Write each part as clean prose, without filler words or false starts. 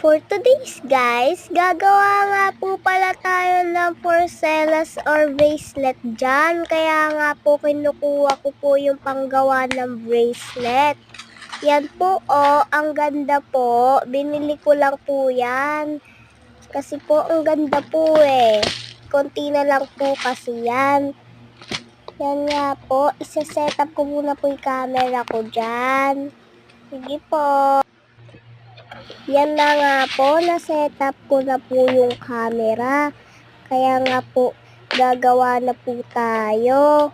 For today's guys, gagawa nga po pala tayo ng porcelas or bracelet dyan. Kaya nga po kinukuha ko po yung panggawa ng bracelet. Yan po ang ganda po. Binili ko lang po yan. Kasi po ang ganda po Konti na lang po kasi yan. Yan nga po, isa-set up ko muna po yung camera ko dyan. Sige po. Yan na nga po, na-setup ko na po yung camera. Kaya nga po, gagawa na po tayo.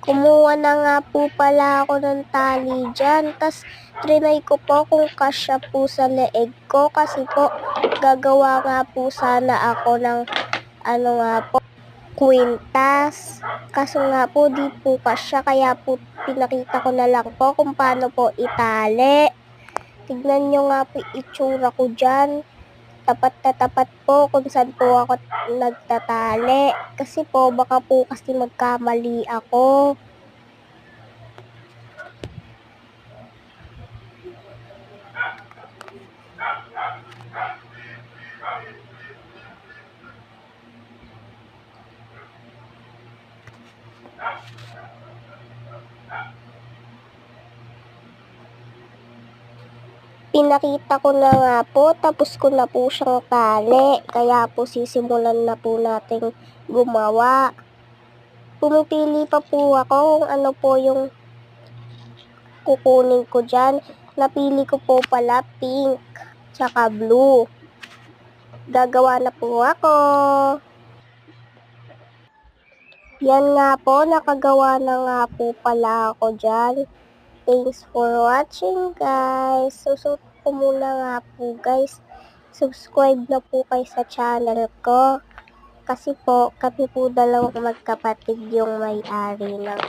Kumuha na nga po pala ako ng tali dyan. Tapos, trinay ko po kung kasya po sa leeg ko. Kasi po, gagawa nga po sana ako ng kwintas. Kaso nga po, di po kasya. Kaya po, pinakita ko na lang po kung paano po itali. Tignan nyo nga po itsura ko dyan. Tapat na tapat po kung saan po ako nagtatali. Kasi po, baka po kasi magkamali ako. Pinakita ko na nga po, tapos ko na po siyang tali. Kaya po sisimulan na po nating gumawa. Pumipili pa po ako kung ano po yung kukunin ko dyan. Napili ko po pala pink, tsaka blue. Gagawa na po ako. Yan nga po, nakagawa na nga po pala ako dyan. Thanks for watching guys. Susut ko muna nga po guys. Subscribe na po kayo sa channel ko. Kasi po, kami po dalawang magkapatid yung may-ari ng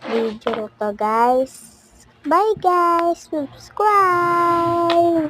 video to guys. Bye guys! Subscribe!